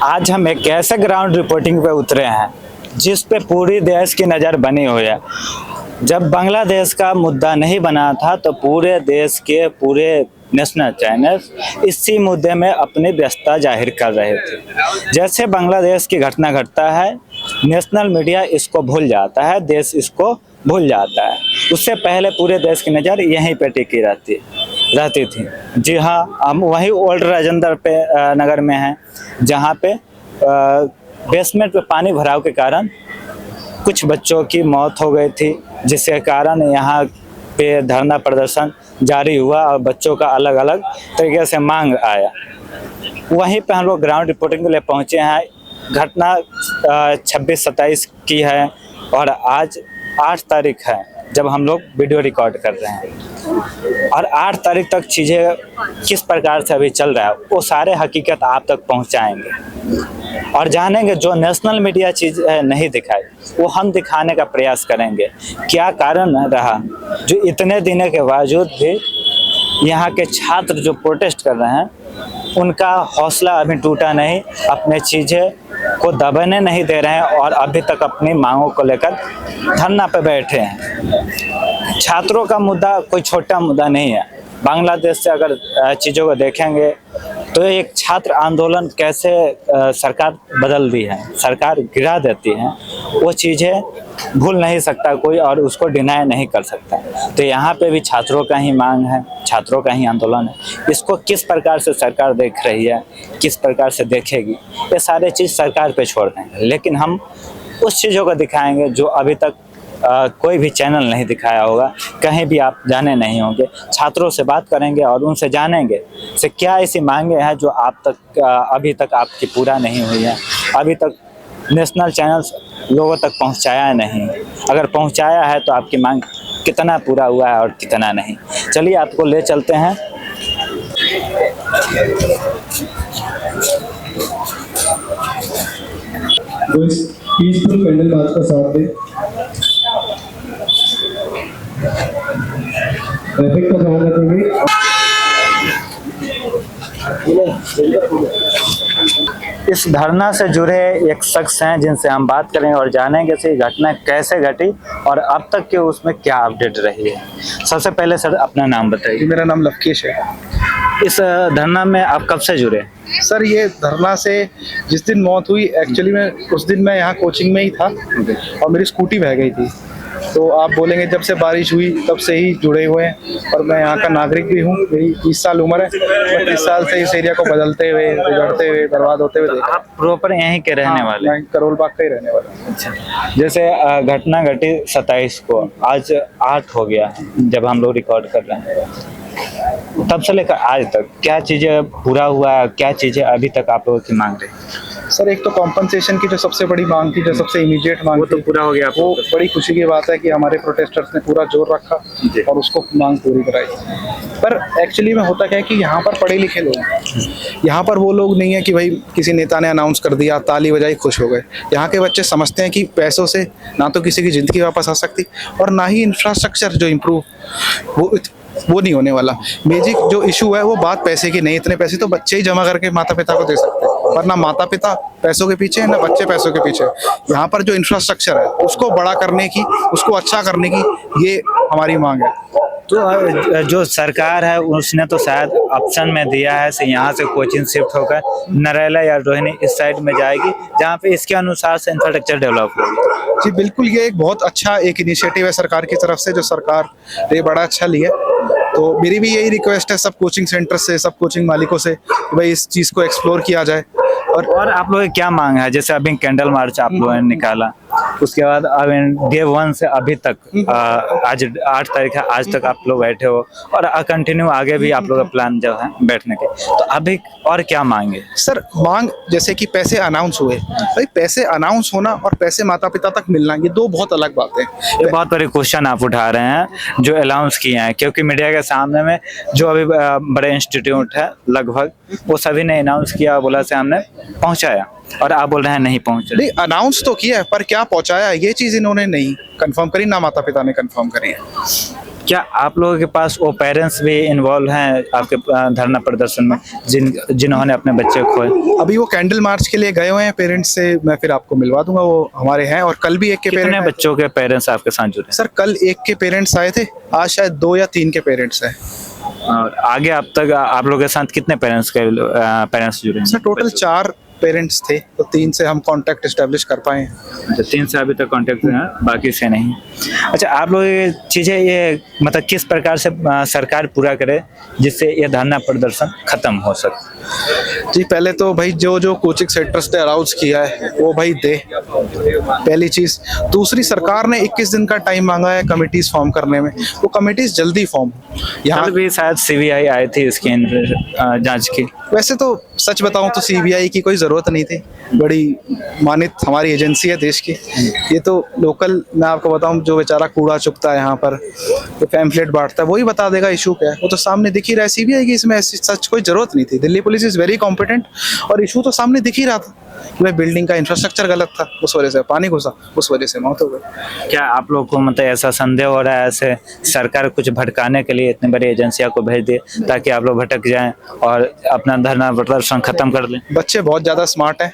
आज हम एक ऐसे ग्राउंड रिपोर्टिंग पे उतरे हैं जिस पे पूरी देश की नज़र बनी हुई है। जब बांग्लादेश का मुद्दा नहीं बना था तो पूरे देश के पूरे नेशनल चैनल्स इसी मुद्दे में अपनी व्यस्तता जाहिर कर रहे थे। जैसे बांग्लादेश की घटना घटता है, नेशनल मीडिया इसको भूल जाता है, देश इसको भूल जाता है। उससे पहले पूरे देश की नज़र यहीं पे टिकी रहती थी। जी हाँ, हम वही ओल्ड राजेंद्र पे नगर में हैं, जहाँ पे बेसमेंट में पानी भराव के कारण कुछ बच्चों की मौत हो गई थी, जिसके कारण यहाँ पे धरना प्रदर्शन जारी हुआ और बच्चों का अलग अलग तरीके से मांग आया। वहीं पे हम लोग ग्राउंड रिपोर्टिंग के लिए पहुँचे हैं। घटना 26-27 की है और आज 8 तारीख है जब हम लोग वीडियो रिकॉर्ड कर रहे हैं। और 8 तारीख तक चीज़ें किस प्रकार से अभी चल रहा है वो सारे हकीकत आप तक पहुंचाएंगे और जानेंगे। जो नेशनल मीडिया चीज़ नहीं दिखाई वो हम दिखाने का प्रयास करेंगे। क्या कारण रहा जो इतने दिनों के बावजूद भी यहाँ के छात्र जो प्रोटेस्ट कर रहे हैं उनका हौसला अभी टूटा नहीं, अपने चीज़ें को दबाने नहीं दे रहे हैं और अभी तक अपनी मांगों को लेकर धरना पे बैठे हैं। छात्रों का मुद्दा कोई छोटा मुद्दा नहीं है। बांग्लादेश से अगर चीज़ों को देखेंगे तो एक छात्र आंदोलन कैसे सरकार बदल दी है, सरकार गिरा देती है, वो चीज़ें भूल नहीं सकता कोई और उसको डिनाई नहीं कर सकता। तो यहाँ पे भी छात्रों का ही मांग है, छात्रों का ही आंदोलन है। इसको किस प्रकार से सरकार देख रही है, किस प्रकार से देखेगी, ये सारे चीज़ सरकार पे छोड़ देंगे। लेकिन हम उस चीज़ों को दिखाएंगे जो अभी तक कोई भी चैनल नहीं दिखाया होगा, कहीं भी आप जाने नहीं होंगे। छात्रों से बात करेंगे और उनसे जानेंगे से क्या ऐसी मांगे हैं जो आप तक अभी तक आपकी पूरा नहीं हुई है, अभी तक नेशनल चैनल्स लोगों तक पहुंचाया नहीं। अगर पहुंचाया है तो आपकी मांग कितना पूरा हुआ है और कितना नहीं। चलिए आपको ले चलते हैं। पीसफुल कैंडल मार्च का साथ दें। ट्रैफिक का ध्यान रखेंगे। इस धरना से जुड़े एक शख्स हैं जिनसे हम बात करेंगे और जानेंगे कि घटना कैसे घटी और अब तक के उसमें क्या अपडेट रही है। सबसे पहले सर अपना नाम बताइए। मेरा नाम लवकेश है। इस धरना में आप कब से जुड़े? सर ये धरना से जिस दिन मौत हुई एक्चुअली में उस दिन मैं यहाँ कोचिंग में ही था और मेरी स्कूटी बह गई थी। तो आप बोलेंगे जब से बारिश हुई तब से ही जुड़े हुए हैं और मैं यहाँ का नागरिक भी हूँ। मेरी 30 साल उम्र है। मैं 30 साल से इस एरिया को बदलते हुए, बिगड़ते हुए, बर्बाद होते हुए देखा। आप प्रॉपर यहीं के रहने वाले? मैं करोल बाग का ही रहने वाला हूँ। अच्छा, जैसे घटना घटी 27 को, आज 8 हो गया है जब हम लोग रिकॉर्ड कर रहे हैं। तब से लेकर आज तक क्या चीज़ें पूरा हुआ है, क्या चीज़ें अभी तक आप लोगों की मांग रही? सर एक तो कॉम्पनसेशन की जो सबसे बड़ी मांग थी, जो सबसे इमीडिएट मांग वो तो पूरा हो गया। वो बड़ी खुशी की बात है कि हमारे प्रोटेस्टर्स ने पूरा जोर रखा और उसको मांग पूरी कराई। पर एक्चुअली में होता क्या है कि यहाँ पर पढ़े लिखे लोग हैं। यहाँ पर वो लोग नहीं है कि भाई किसी नेता ने अनाउंस कर दिया, ताली बजाई, खुश हो गए। यहाँ के बच्चे समझते हैं कि पैसों से ना तो किसी की ज़िंदगी वापस आ सकती और ना ही इंफ्रास्ट्रक्चर जो इम्प्रूव वो नहीं होने वाला। बेसिक जो इशू है वो बात पैसे की नहीं। इतने पैसे तो बच्चे ही जमा करके माता पिता को दे सकते हैं, पर ना माता पिता पैसों के पीछे है ना बच्चे पैसों के पीछे। यहाँ पर जो इंफ्रास्ट्रक्चर है उसको बड़ा करने की, उसको अच्छा करने की ये हमारी मांग है। तो जो सरकार है उसने तो शायद ऑप्शन में दिया है से यहाँ से कोचिंग शिफ्ट होकर नरेला या रोहिणी इस साइड में जाएगी, जहाँ पे इसके अनुसार से इंफ्रास्ट्रक्चर डेवलप होगी। जी बिल्कुल, ये एक बहुत अच्छा एक इनिशिएटिव है सरकार की तरफ से, जो सरकार ने बड़ा अच्छा लिया। तो मेरी भी यही रिक्वेस्ट है सब कोचिंग सेंटर से, सब कोचिंग मालिकों से कि भाई इस चीज़ को एक्सप्लोर किया जाए। और आप लोगों की क्या मांग है? जैसे अभी कैंडल मार्च आप लोगों ने निकाला, उसके बाद अब डे 1 से अभी तक आज 8 तारीख है, आज तक आप लोग बैठे हो और कंटिन्यू आगे भी आप लोग का प्लान जो है बैठने के, तो अभी और क्या मांगे? सर मांग जैसे कि पैसे अनाउंस हुए, भाई पैसे अनाउंस होना और पैसे माता पिता तक मिलना ये दो बहुत अलग बातें हैं। ये बहुत बड़े क्वेश्चन आप उठा रहे हैं जो अनाउंस किए हैं, क्योंकि मीडिया के सामने में जो अभी बड़े इंस्टीट्यूट है लगभग वो सभी ने अनाउंस किया, बोला से हमने पहुंचाया, और आप बोल रहे हैं नहीं पहुंचा। नहीं, अनाउंस तो किया है पर क्या पहुंचाया ये चीज़ इन्होंने नहीं कंफर्म करी, ना माता पिता ने कंफर्म करी है। क्या आप लोगों के पास वो पेरेंट्स भी इन्वॉल्व हैं आपके धरना प्रदर्शन में जिन्होंने अपने बच्चे खोए? अभी वो कैंडल मार्च के लिए गए हुए हैं पेरेंट्स से, मैं फिर आपको मिलवा दूंगा, वो हमारे हैं। और कल भी एक के कितने पेरेंट्स, बच्चों के पेरेंट्स आपके साथ जुड़े? सर कल एक के पेरेंट्स आए थे, आज शायद 2 या 3 के पेरेंट्स हैं। और आगे अब तक आप लोगों के साथ कितने पेरेंट्स जुड़े हैं? सर टोटल 4 पेरेंट्स थे, तो 3 से हम कांटेक्ट एस्टेब्लिश कर पाए हैं। अच्छा, 3 से अभी तक कांटेक्ट है, बाकी से नहीं। अच्छा, आप लोग ये चीज़ें ये मतलब किस प्रकार से सरकार पूरा करे जिससे ये धरना प्रदर्शन खत्म हो सके? जी पहले तो भाई जो कोचिंग सेंटर्स ने अराउज किया है वो भाई दे, पहली चीज। दूसरी, सरकार ने 21 दिन का टाइम मांगा है कमिटीज फॉर्म करने में, वो कमिटीज जल्दी फॉर्म। यहाँ कल भी शायद सीबीआई आई थी इसकी जांच की। वैसे तो सच बताऊं तो सीबीआई की कोई जरूरत नहीं थी, बड़ी मानित हमारी एजेंसी है देश की। ये तो लोकल, मैं आपको बताऊं, जो बेचारा कूड़ा चुकता है यहाँ पर, तो पैम्फलेट बांटता है, वही बता देगा इशू क्या है। वो तो सामने दिख ही रहा है सीबीआई की, इसमें ऐसी सच कोई जरूरत नहीं थी। Delhi police is very competent, और इशू तो सामने दिख ही रहा था कि भाई बिल्डिंग का इंफ्रास्ट्रक्चर गलत था, उस वजह से पानी घुसा, उस वजह से मौत हो गई। क्या आप लोग को मतलब ऐसा संदेह हो रहा है ऐसे सरकार कुछ भटकाने के लिए इतनी बड़ी एजेंसियों को भेज दे ताकि आप लोग भटक जाएं और अपना धरना प्रदर्शन खत्म कर लें? बच्चे बहुत ज्यादा स्मार्ट हैं,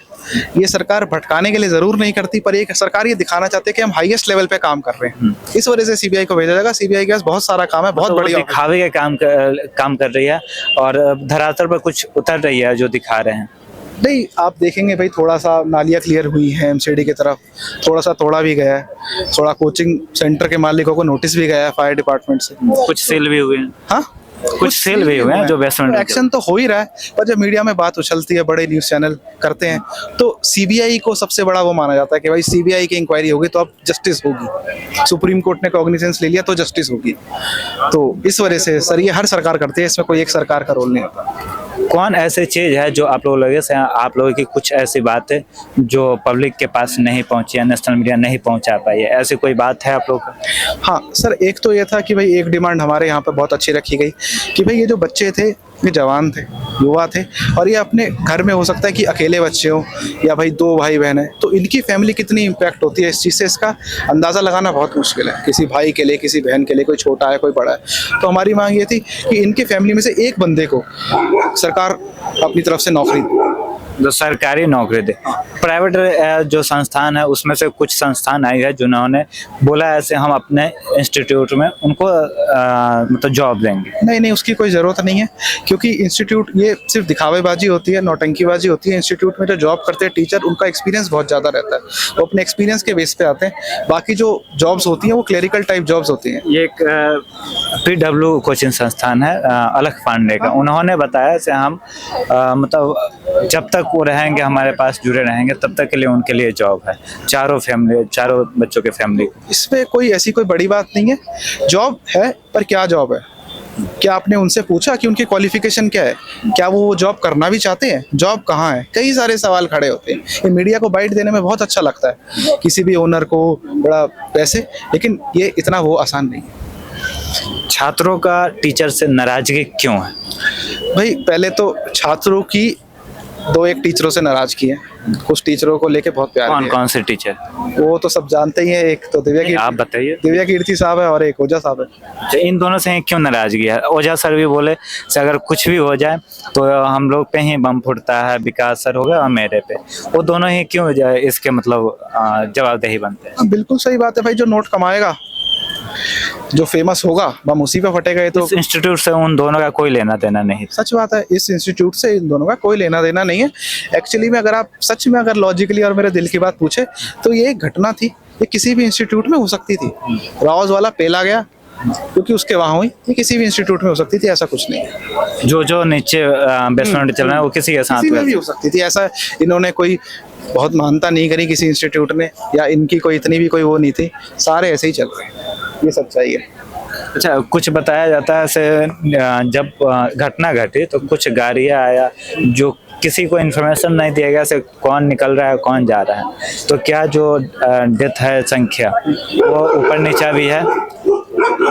ये सरकार भटकाने के लिए जरूर नहीं करती, पर एक सरकार ये दिखाना चाहती है कि हम हाईएस्ट लेवल पे काम कर रहे हैं। इस वजह से सीबीआई को भेजा जाएगा। सीबीआई के पास बहुत सारा काम है, बहुत तो बड़ी दिखावे के काम कर रही है और धरातल पर कुछ उतर रही है जो दिखा रहे हैं। नहीं, आप देखेंगे भाई, थोड़ा सा नालियाँ क्लियर हुई हैं एमसीडी की तरफ, थोड़ा सा तोड़ा भी गया है, थोड़ा कोचिंग सेंटर के मालिकों को नोटिस भी गया है फायर डिपार्टमेंट से। कुछ सेल भी हुए हैं। हाँ, कुछ सेल भी हुए हैं जो बेसमेंट में। एक्शन तो हो ही रहा है, पर जब मीडिया में बात उछलती है, बड़े न्यूज चैनल करते हैं, तो सीबीआई को सबसे बड़ा वो माना जाता है कि भाई सीबीआई की इंक्वायरी होगी तो अब जस्टिस होगी। सुप्रीम कोर्ट ने कॉग्निजेंस ले लिया तो जस्टिस होगी। तो इस वजह से सर ये हर सरकार करती है, इसमें कोई एक सरकार का रोल नहीं होता। कौन ऐसी चीज है जो आप लोगों लगे से आप लोगों की कुछ ऐसी बात है जो पब्लिक के पास नहीं पहुंची है, नेशनल मीडिया नहीं पहुंचा पाई है, ऐसी कोई बात है आप लोग का? हाँ सर, एक तो ये था कि भाई एक डिमांड हमारे यहाँ पे बहुत अच्छी रखी गई कि भाई ये जो बच्चे थे, ये जवान थे, युवा थे, और ये अपने घर में हो सकता है कि अकेले बच्चे हों या भाई 2 भाई बहन हैं, तो इनकी फैमिली कितनी इम्पैक्ट होती है इस चीज़ से, इसका अंदाज़ा लगाना बहुत मुश्किल है। किसी भाई के लिए, किसी बहन के लिए, कोई छोटा है कोई बड़ा है। तो हमारी मांग ये थी कि इनके फैमिली में से एक बंदे को सरकार अपनी तरफ से नौकरी, जो सरकारी नौकरी दे। प्राइवेट जो संस्थान है उसमें से कुछ संस्थान आई है जिन्होंने बोला ऐसे हम अपने इंस्टीट्यूट में उनको मतलब जॉब देंगे। नहीं, उसकी कोई ज़रूरत नहीं है, क्योंकि इंस्टीट्यूट ये सिर्फ दिखावेबाजी होती है, नौटंकीबाजी होती है। इंस्टीट्यूट में जो जॉब करते हैं टीचर, उनका एक्सपीरियंस बहुत ज़्यादा रहता है, वो अपने एक्सपीरियंस के बेस पे आते हैं। बाकी जो जॉब्स होती हैं वो क्लेरिकल टाइप जॉब्स होती हैं। ये एक PW कोचिंग संस्थान है अलख पांडे का, उन्होंने बताया से हम मतलब जब तक वो रहेंगे हमारे पास जुड़े रहेंगे तब तक के लिए उनके लिए जॉब है, चारों बच्चों के फैमिली को। इसमें कोई ऐसी कोई बड़ी बात नहीं है, जॉब है, पर क्या जॉब है? क्या आपने उनसे पूछा कि उनकी क्वालिफिकेशन क्या है? क्या वो जॉब करना भी चाहते हैं? जॉब कहाँ है? कई सारे सवाल खड़े होते हैं। ये मीडिया को बाइट देने में बहुत अच्छा लगता है, किसी भी ओनर को बड़ा पैसे, लेकिन ये इतना वो आसान नहीं है। छात्रों का टीचर से नाराजगी क्यों है? भाई पहले तो छात्रों की 2-1 टीचरों से नाराजगी है, कुछ टीचरों को लेके बहुत प्यार है। कौन से टीचर? वो तो सब जानते ही हैं, एक तो आप बताइए। दिव्या कीर्ति साहब है और एक ओझा साहब है। तो इन दोनों से क्यों नाराजगी है? ओझा सर भी बोले से अगर कुछ भी हो जाए तो हम लोग पे ही बम फूटता है, विकास सर हो गया और मेरे पे, वो दोनों ही क्यों इसके मतलब जवाबदेही बनते हैं? बिल्कुल सही बात है भाई, जो नोट कमाएगा, जो फेमस होगा, बम उसी पे फटेगा। ये तो इस इंस्टीट्यूट से उन दोनों का कोई लेना देना नहीं। सच बात है, इस इंस्टीट्यूट से इन दोनों का कोई लेना देना नहीं है। एक्चुअली में अगर आप सच में अगर लॉजिकली और मेरे दिल की बात पूछे तो ये एक घटना थी, ये किसी भी इंस्टीट्यूट में हो सकती थी। राउज वाला पेला गया क्योंकि उसके वहाँ हुई, ये किसी भी इंस्टीट्यूट में हो सकती थी, ऐसा कुछ नहीं है। जो नीचे बेसमेंट चल रहा है वो किसी के साथ में भी हो सकती थी, ऐसा इन्होंने कोई बहुत मानता नहीं करी किसी इंस्टीट्यूट ने, या इनकी कोई इतनी भी कोई वो नहीं थी, सारे ऐसे ही चल रहे हैं, ये सच्चाई है। अच्छा, कुछ बताया जाता है से जब घटना घटी तो कुछ गाड़ियाँ आया जो किसी को इन्फॉर्मेशन नहीं दिया गया से कौन निकल रहा है कौन जा रहा है, तो क्या जो डेथ है संख्या वो ऊपर नीचा भी है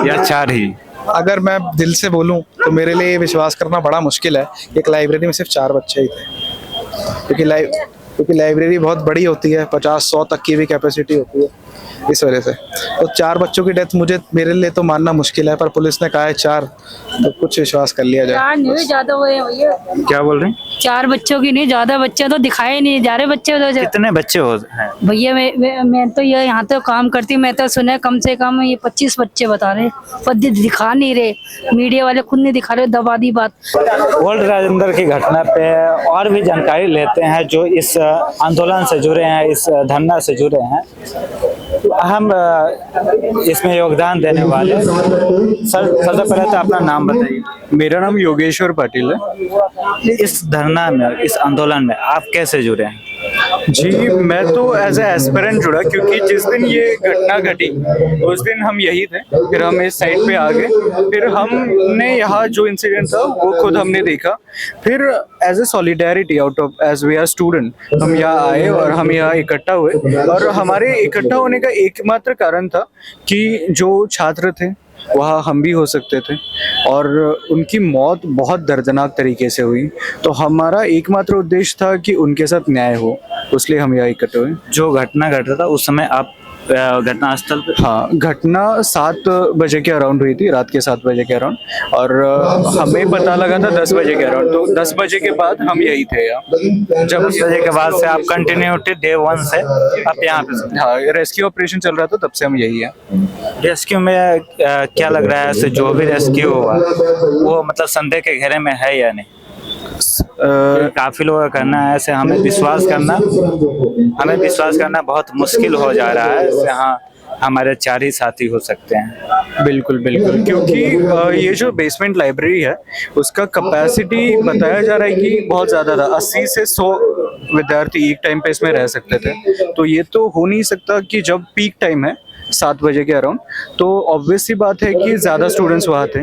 या 4 ही? अगर मैं दिल से बोलूं तो मेरे लिए ये विश्वास करना बड़ा मुश्किल है, एक लाइब्रेरी में सिर्फ 4 बच्चे ही थे, क्योंकि लाइब्रेरी बहुत बड़ी होती है, 50-100 तक की भी कैपेसिटी होती है। इस वजह से। तो 4 बच्चों की डेथ मेरे लिए तो मानना मुश्किल है, पर पुलिस ने कहा है 4, तो कुछ विश्वास कर लिया जाए। 4 नहीं, ज्यादा हुए हैं भैया। क्या बोल रहे हैं? 4 बच्चों की नहीं, ज्यादा बच्चे तो दिखाए नहीं जा रहे बच्चे तो कितने बच्चे हो हैं? भैया मैं तो ये यहाँ तो काम करती हूँ, मैं तो सुना कम से कम ये 25 बच्चे बता रहे, पर दिखा नहीं रहे, मीडिया वाले खुद नहीं दिखा रहे, दबा दी बात। ओल्ड राजेंद्र की घटना पे और भी जानकारी लेते हैं जो इस आंदोलन से जुड़े हैं, इस धरना से जुड़े हैं, हम इसमें योगदान देने वाले। सर, सबसे पहले तो अपना नाम बताइए। मेरा नाम योगेश्वर पाटिल है। इस धरना में, इस आंदोलन में आप कैसे जुड़े हैं? जी, मैं तो एज ए एस्पिरेंट जुड़ा, क्योंकि जिस दिन ये घटना घटी उस दिन हम यही थे, फिर हम इस साइड पे आ गए, फिर हमने यहाँ जो इंसिडेंट था वो खुद हमने देखा, फिर as a solidarity out of as we are student हम यहाँ आए और हम यहाँ इकट्ठा हुए। और हमारे इकट्ठा होने का एकमात्र कारण था कि जो छात्र थे वहाँ हम भी हो सकते थे, और उनकी मौत बहुत दर्दनाक तरीके से हुई, तो हमारा एकमात्र उद्देश्य था कि उनके साथ न्याय हो, इसलिए हम यहाँ इकट्ठे हुए। जो घटना घट रहा था उस समय आप घटनास्थल पे? हाँ, घटना 7 बजे के अराउंड हुई थी, रात के 7 बजे के अराउंड, और हमें पता लगा था 10 बजे के अराउंड, तो 10 बजे के बाद हम यही थे यहाँ। जब 10 बजे के बाद से आप कंटिन्यूटी डे 1 से आप यहाँ पे? हाँ, रेस्क्यू ऑपरेशन चल रहा था, तब से हम यही हैं। रेस्क्यू में क्या लग रहा है ऐसे जो भी रेस्क्यू हुआ वो मतलब संदेह के घेरे में है या नहीं? काफी लोगों का कहना है ऐसे, हमें विश्वास करना बहुत मुश्किल हो जा रहा है ऐसे। हाँ, हमारे 4 ही साथी हो सकते हैं। बिल्कुल बिल्कुल, क्योंकि ये जो बेसमेंट लाइब्रेरी है उसका कैपेसिटी बताया जा रहा है कि बहुत ज़्यादा था, 80 से 100 विद्यार्थी एक टाइम पे इसमें रह सकते थे। तो ये तो हो नहीं सकता कि जब पीक टाइम है 7 बजे के अराउंड, तो ऑब्वियस सी बात है कि ज़्यादा स्टूडेंट्स वहाँ थे।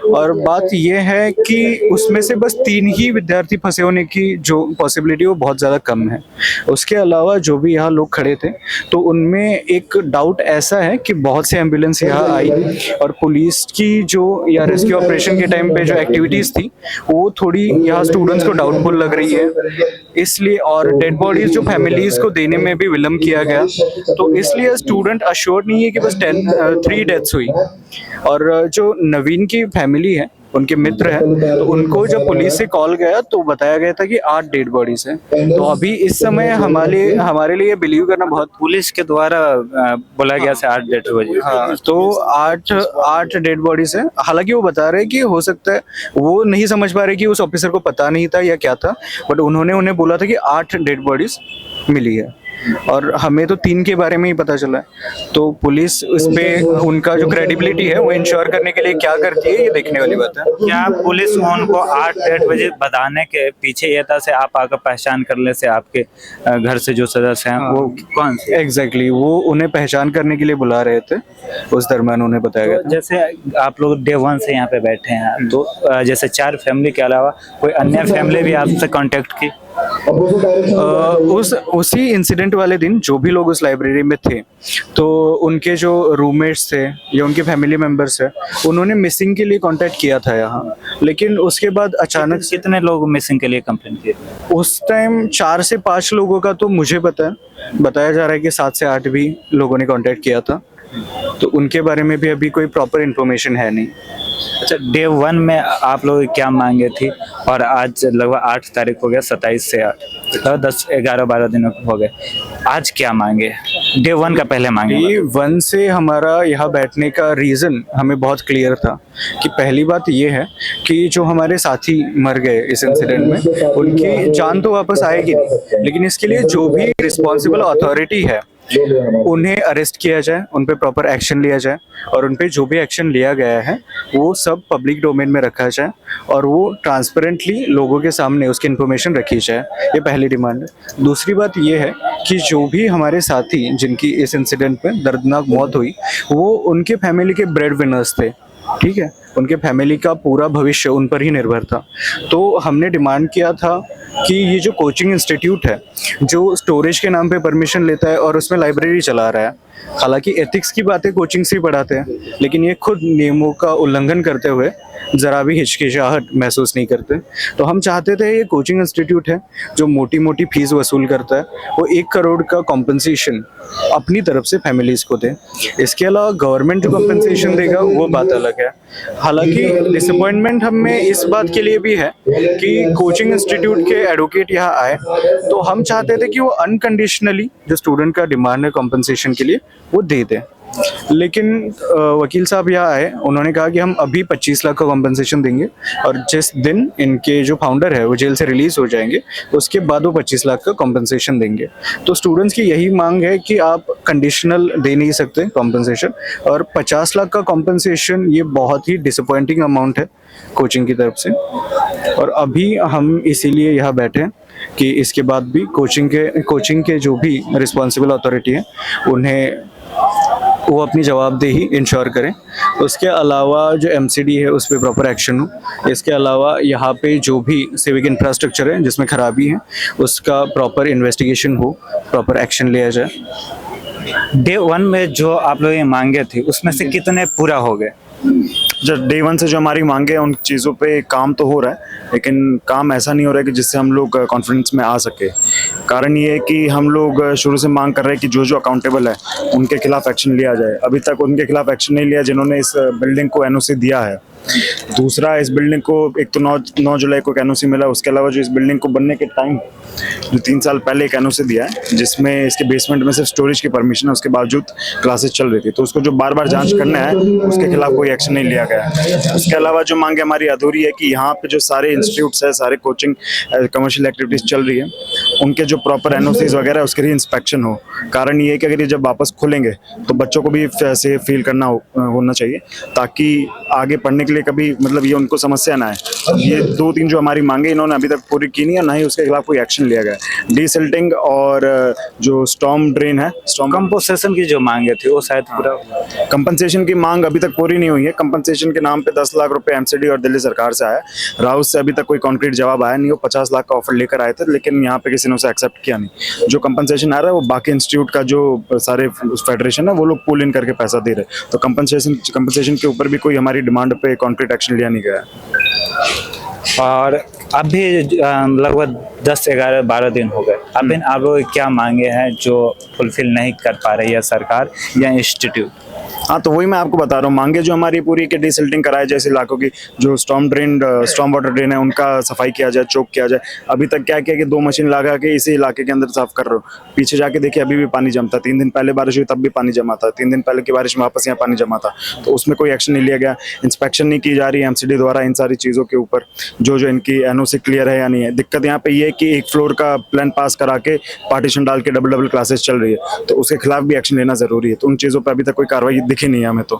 और बात ये है कि उसमें से बस 3 ही विद्यार्थी फंसे होने की जो पॉसिबिलिटी वो बहुत ज़्यादा कम है। उसके अलावा जो भी यहाँ लोग खड़े थे, तो उनमें एक डाउट ऐसा है कि बहुत से एम्बुलेंस यहाँ आई, और पुलिस की जो या रेस्क्यू ऑपरेशन के टाइम पे जो एक्टिविटीज़ थी वो थोड़ी यहाँ स्टूडेंट्स को डाउटफुल लग रही है, इसलिए। और डेड बॉडीज जो फैमिलीज को देने में भी विलम्ब किया गया, तो इसलिए स्टूडेंट अश्योर्ड नहीं है कि बस 3 डेथ्स हुई। और जो नवीन की फैमिली है, उनके मित्र हैं, तो उनको जब पुलिस से कॉल गया तो बताया गया था कि 8 डेड बॉडीज हैं। तो अभी इस समय हमारे लिए बिलीव करना बहुत, पुलिस के द्वारा बोला गया से 8 डेड बॉडी। हाँ, तो 8 डेड बॉडीज हैं। हालांकि वो बता रहे हैं कि हो सकता है वो नहीं समझ पा रहे कि उस ऑफिसर को पता नहीं था या क्या था, बट उन्होंने उन्हें बोला था कि 8 डेड बॉडीज मिली है, और हमें तो 3 के बारे में ही पता चला है। तो पुलिस उस पे उनका जो क्रेडिबिलिटी है वो इंश्योर करने के लिए क्या करती है, ये देखने वाली बात है। क्या पुलिस उनको 8 डेड बजे बताने के पीछे ये था से आप आकर पहचान कर ले से आपके घर से जो सदस्य हैं वो कौन से? एग्जैक्टली, वो उन्हें पहचान करने के लिए बुला रहे थे, उस दरम्यान उन्हें बताया गया था। जैसे आप लोग डे 1 से यहाँ पे बैठे हैं, तो जैसे 4 फैमिली के अलावा कोई अन्य फैमिली भी आपसे कांटेक्ट की? उसी इंसिडेंट वाले दिन जो भी लोग उस लाइब्रेरी में थे, तो उनके जो रूममेट्स थे या उनके फैमिली मेंबर्स है, उन्होंने मिसिंग के लिए कांटेक्ट किया था यहाँ, लेकिन उसके बाद अचानक से कितने लोग मिसिंग के लिए कंप्लेंट किए? उस टाइम 4 से 5 लोगों का तो मुझे पता है, बताया जा रहा है कि 7 से 8 भी लोगों ने कांटेक्ट किया था, तो उनके बारे में भी अभी कोई प्रॉपर इन्फॉर्मेशन है नहीं। अच्छा, डे 1 में आप लोग क्या मांगे थी, और आज लगभग 8 तारीख हो गया, 27 से 8, 10, 11, 12 दिन हो गए, आज क्या मांगे? डे 1 का पहले मांगे? डे 1 से हमारा यहाँ बैठने का रीज़न हमें बहुत क्लियर था कि पहली बात ये है कि जो हमारे साथी मर गए इस इंसिडेंट में, उनकी जान तो वापस आएगी नहीं, लेकिन इसके लिए जो भी रिस्पॉन्सिबल अथॉरिटी है उन्हें अरेस्ट किया जाए, उन पे प्रॉपर एक्शन लिया जाए, और उन पे जो भी एक्शन लिया गया है वो सब पब्लिक डोमेन में रखा जाए, और वो ट्रांसपेरेंटली लोगों के सामने उसकी इन्फॉर्मेशन रखी जाए। ये पहली डिमांड है। दूसरी बात ये है कि जो भी हमारे साथी जिनकी इस इंसिडेंट में दर्दनाक मौत हुई, वो उनके फैमिली के ब्रेड विनर्स थे, ठीक है, उनके फैमिली का पूरा भविष्य उन पर ही निर्भर था। तो हमने डिमांड किया था कि ये जो कोचिंग इंस्टीट्यूट है, जो स्टोरेज के नाम पे परमिशन लेता है और उसमें लाइब्रेरी चला रहा है, हालांकि एथिक्स की बातें कोचिंग से ही पढ़ाते हैं, लेकिन ये खुद नियमों का उल्लंघन करते हुए ज़रा भी हिचकिचाहट महसूस नहीं करते। तो हम चाहते थे ये कोचिंग इंस्टीट्यूट है जो मोटी मोटी फीस वसूल करता है, वो 1 करोड़ का कॉम्पनसेशन अपनी तरफ से फैमिलीज़ को दे। इसके अलावा गवर्नमेंट जो कॉम्पनसेशन देगा वो बात अलग है। हालांकि डिसअपॉइंटमेंट हमें इस बात के लिए भी है कि कोचिंग इंस्टीट्यूट के एडवोकेट यहाँ आए, तो हम चाहते थे कि वो अनकंडीशनली जो स्टूडेंट का डिमांड है कॉम्पनसेशन के लिए वो दे दें। लेकिन वकील साहब यहाँ आए, उन्होंने कहा कि हम अभी 25 लाख का कॉम्पनसेशन देंगे और जिस दिन इनके जो फाउंडर है वो जेल से रिलीज हो जाएंगे उसके बाद वो 25 लाख का कॉम्पनसेशन देंगे। तो स्टूडेंट्स की यही मांग है कि आप कंडीशनल दे नहीं सकते कॉम्पनसेशन, और 50 लाख का कॉम्पनसेशन ये बहुत ही डिसअपॉइंटिंग अमाउंट है कोचिंग की तरफ से। और अभी हम इसीलिए यहाँ बैठे हैं कि इसके बाद भी कोचिंग के जो भी रिस्पॉन्सिबल अथॉरिटी है उन्हें वो अपनी जवाबदेही इंश्योर करें। उसके अलावा जो एमसीडी है उस पर प्रॉपर एक्शन हो। इसके अलावा यहाँ पे जो भी सिविक इंफ्रास्ट्रक्चर है जिसमें खराबी है उसका प्रॉपर इन्वेस्टिगेशन हो, प्रॉपर एक्शन लिया जाए। डे 1 में जो आप लोग ये मांगे थी उसमें से कितने पूरा हो गए? जो डे 1 से जो हमारी मांगे हैं उन चीज़ों पे काम तो हो रहा है, लेकिन काम ऐसा नहीं हो रहा है कि जिससे हम लोग कॉन्फिडेंस में आ सके। कारण ये है कि हम लोग शुरू से मांग कर रहे हैं कि जो जो अकाउंटेबल है उनके खिलाफ एक्शन लिया जाए। अभी तक उनके खिलाफ एक्शन नहीं लिया जिन्होंने इस बिल्डिंग को एनओसी दिया है। दूसरा, इस बिल्डिंग को एक तो 9 जुलाई को एनओसी मिला, उसके अलावा जो इस बिल्डिंग को बनने के टाइम जो 3 साल पहले एक एनओसी दिया है जिसमें इसके बेसमेंट में सिर्फ स्टोरेज की परमिशन है, उसके बावजूद क्लासेस चल रही थी, तो उसको जो बार बार जांच करना है उसके खिलाफ कोई एक्शन नहीं लिया गया है। उसके अलावा जो मांगे हमारी अधूरी है कि यहाँ पे जो सारे इंस्टीट्यूट्स है, सारे कोचिंग कमर्शियल एक्टिविटीज़ चल रही है, उनके जो प्रॉपर एनओसीज वगैरह उसके लिए इंस्पेक्शन हो। कारण ये है कि अगर ये जब वापस खुलेंगे तो बच्चों को भी सेफ फील करना होना चाहिए ताकि आगे पढ़ने के लिए कभी मतलब ये उनको समस्या ना आए। ये 2-3 जो हमारी मांगे इन्होंने अभी तक पूरी की नहीं है, ना ही उसके खिलाफ कोई एक्शन लिया गया है। डीसिल्टिंग और जो स्टॉर्म ड्रेन है, स्टॉर्म कंपोजिशन की जो मांगे थी वो शायद पूरा कंपनसेशन की मांग अभी तक पूरी नहीं हुई है। कंपनसेशन के नाम पे 10 लाख रुपए एमसीडी और दिल्ली सरकार से आया, राउत से अभी तक कोई कॉन्क्रीट जवाब आया नहीं। वो 50 लाख का ऑफर लेकर आए थे, लेकिन यहाँ पे किसी ने उसे एक्सेप्ट किया नहीं। जो कंपनसेशन आ रहा है वो बाकी इंस्टीट्यूट का जो सारे फेडरेशन है वो लोग पुल इन करके पैसा दे रहे, तो कंपनसेशन के ऊपर भी कोई हमारी डिमांड पे कॉन्क्रीट एक्शन लिया नहीं गया है। और अभी लगभग 10, 11, 12 दिन हो गए। अभी आप लोग क्या मांगे हैं जो फुलफिल नहीं कर पा रही है सरकार या इंस्टीट्यूट? हाँ, तो वही मैं आपको बता रहा हूँ। मांगे जो हमारी पूरी के डिसिल्टिंग कराए, जैसे इलाकों की जो स्टॉर्म वाटर ड्रेन है उनका सफाई किया जाए, चौक किया जाए। अभी तक क्या किया कि 2 मशीन लगा के इसी इलाके के अंदर साफ कर रहे हो, पीछे जाके देखिए अभी भी पानी जमता। 3 दिन पहले बारिश हुई तब भी पानी जमा था, 3 दिन पहले की बारिश में वापस यहाँ पानी जमा था, तो उसमें कोई एक्शन नहीं लिया गया। इंस्पेक्शन नहीं की जा रही है एमसीडी द्वारा इन सारी चीज़ों के ऊपर, जो इनकी एनओसी क्लियर है या नहीं है। दिक्कत यहाँ पे ये है कि 1 फ्लोर का प्लान पास करा के पार्टीशन डाल के डबल क्लासेस चल रही है, तो उसके खिलाफ भी एक्शन लेना जरूरी है। तो उन चीज़ों पर अभी तक कोई कार्रवाई दिखी नहीं है हमें तो।